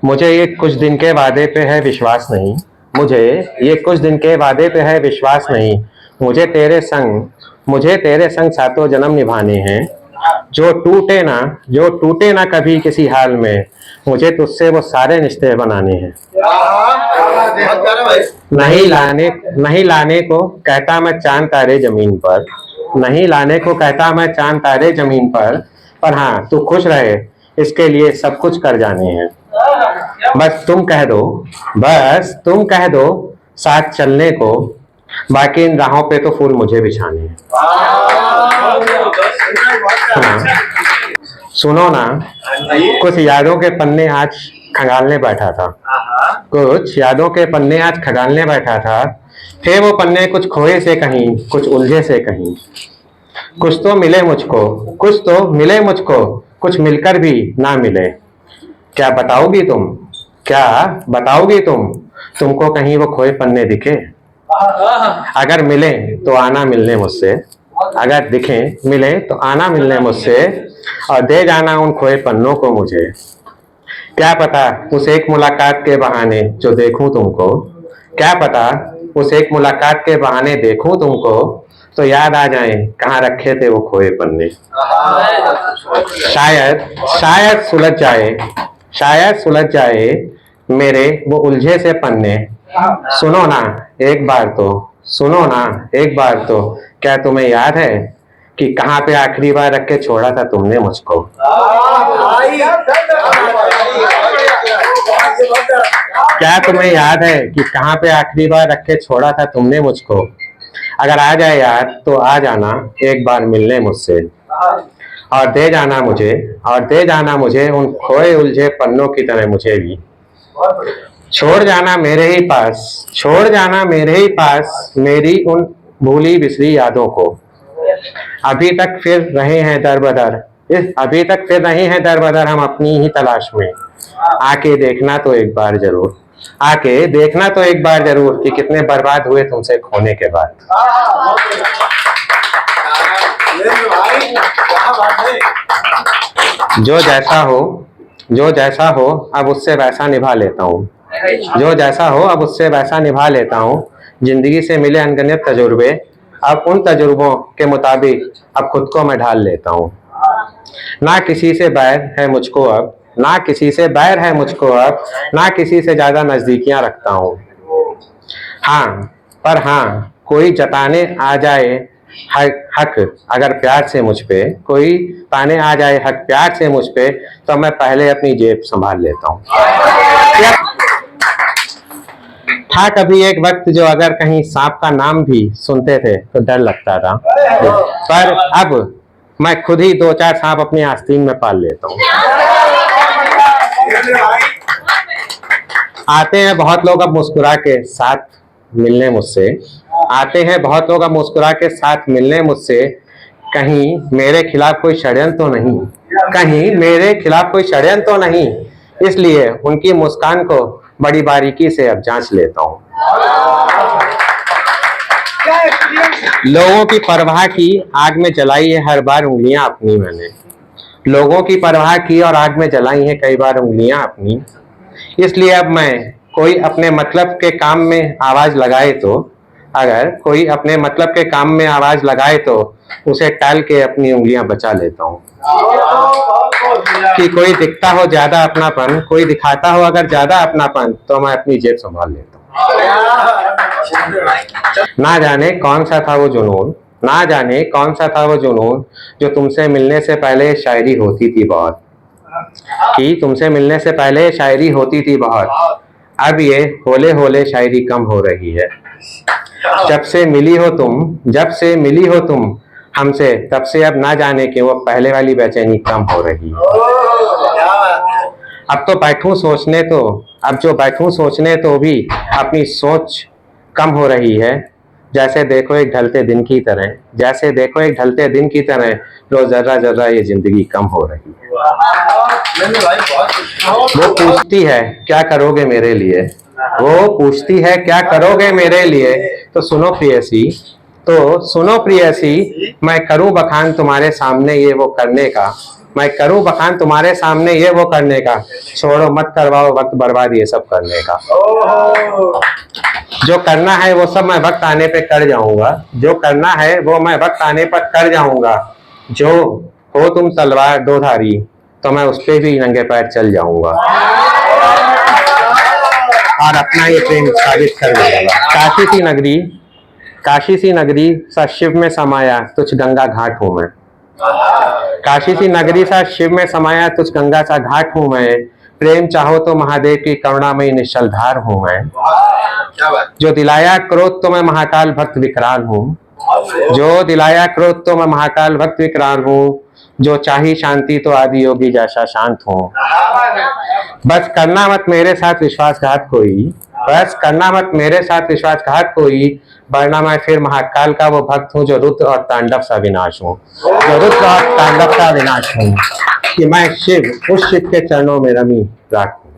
मुझे ये कुछ दिन के वादे पे है विश्वास नहीं। मुझे ये कुछ दिन के वादे पे है विश्वास नहीं। मुझे तेरे संग सातों जन्म निभाने हैं। जो टूटे ना कभी किसी हाल में। मुझे तुझसे वो सारे रिश्ते बनाने हैं। नहीं लाने को कहता मैं चांद तारे जमीन पर। नहीं लाने को कहता मैं चांद तारे जमीन पर हाँ तू खुश रहे इसके लिए सब कुछ कर जाने हैं। बस तुम कह दो साथ चलने को। बाकी इन राहों पे तो फूल मुझे बिछाने हैं। सुनो ना, कुछ यादों के पन्ने आज खंगालने बैठा था। थे वो पन्ने कुछ खोए से कहीं, कुछ उलझे से कहीं। कुछ तो मिले मुझको, कुछ मिलकर भी ना मिले। क्या बताओगी तुम? तुमको कहीं वो खोए पन्ने दिखे? अगर मिले तो आना मिलने मुझसे। अगर दिखें मिले तो आना मिलने मुझसे और दे जाना उन खोए पन्नों को मुझे। क्या पता उस एक मुलाकात के बहाने जो देखूं तुमको। क्या पता उस एक मुलाकात के बहाने देखूं तुमको तो याद आ जाए कहाँ रखे थे वो खोए पन्ने। शायद सुलझ जाए मेरे वो उलझे से पन्ने। सुनो ना एक बार तो क्या तुम्हें याद है कि कहाँ पे आखिरी बार रख के छोड़ा था तुमने मुझको? क्या तुम्हें याद है कि कहाँ पे आखिरी बार रख के छोड़ा था तुमने मुझको? अगर आ जाए याद तो आ जाना एक बार मिलने मुझसे और दे जाना मुझे उन खोए उलझे पन्नों की तरह मुझे भी। छोड़ जाना मेरे ही पास मेरी उन भूली बिसरी यादों को। अभी तक फिर रहे हैं दर बदर हम अपनी ही तलाश में। आके देखना तो एक बार जरूर कि कितने बर्बाद हुए तुमसे खोने के बाद। जो जैसा हो अब उससे वैसा निभा लेता हूँ। जिंदगी से मिले अनगिनत तजुर्बे, अब उन तजुर्बों के मुताबिक अब खुद को मैं ढाल लेता हूँ। ना किसी से बैर है मुझको अब, ना किसी से ज्यादा नजदीकियां रखता हूँ। हाँ, कोई जताने आ जाए हक अगर प्यार से मुझ पे, तो मैं पहले अपनी जेब संभाल लेता हूँ। था कभी एक वक्त जो अगर कहीं सांप का नाम भी सुनते थे तो डर लगता था, पर अब मैं खुद ही 2-4 सांप अपने आस्तीन में पाल लेता हूँ। आते हैं बहुत लोग अब मुस्कुरा के साथ मिलने मुझसे। कहीं मेरे खिलाफ कोई षड्यंत्र तो नहीं, इसलिए उनकी मुस्कान को बड़ी बारीकी से अब जांच लेता हूँ। लोगों की परवाह की आग में जलाई है हर बार उंगलियां अपनी मैंने। लोगों की परवाह की और आग में जलाई है कई बार उंगलियां अपनी। इसलिए अब मैं कोई अपने मतलब के काम में आवाज लगाए तो उसे टाल के अपनी उंगलियां बचा लेता हूँ। कि कोई दिखता हो ज्यादा अपनापन, कोई दिखाता हो अगर ज्यादा अपनापन, तो मैं अपनी जेब संभाल लेता हूँ। ना जाने कौन सा था वो जुनून जो तुमसे मिलने से पहले शायरी होती थी बहुत। अब ये होले होले शायरी कम हो रही है। जब से मिली हो तुम हमसे, तब से अब ना जाने कि वो पहले वाली बेचैनी कम हो रही है। अब जो बैठूं सोचने तो भी अपनी सोच कम हो रही है। जैसे देखो एक ढलते दिन की तरह रोज जर्रा जर्रा ये जिंदगी कम हो रही है। वो पूछती है क्या करोगे मेरे लिए, तो सुनो प्रियसी, मैं करूं बखान तुम्हारे सामने ये वो करने का मैं करूं बखान तुम्हारे सामने ये वो करने का, छोड़ो मत करवाओ वक्त बर्बाद ये सब करने का। जो करना है वो सब मैं वक्त आने पे कर जाऊंगा, जो करना है वो मैं वक्त आने पर कर जाऊंगा। जो हो तुम तलवार दो धारी तो मैं उस पे भी नंगे पैर चल जाऊंगा और अपना ये प्रेम साबित कर दूंगा। काशी सी नगरी सा शिव में समाया तुझ गंगा घाट हूं मैं। काशी सी नगरी सा शिव में समाया तुझ गंगा सा घाट हूं मैं। प्रेम चाहो तो महादेव की करुणामयी निश्चल धार हूं मैं। जो दिलाया क्रोध तो मैं महाकाल भक्त विकराल हूँ। जो दिलाया क्रोध तो मैं महाकाल भक्त विकराल हूँ। जो चाही शांति तो आदि योगी जैसा शांत हूँ। बस करना मत मेरे साथ विश्वासघात कोई, बस करना मत मेरे साथ विश्वासघात कोई, वरना मैं फिर महाकाल का वो भक्त हूँ जो रुद्र और तांडव सा विनाश हूँ। जो रुद्र और तांडव का विनाश हूँ कि मैं शिव उस शिव के चरणों में रमी राख हूँ।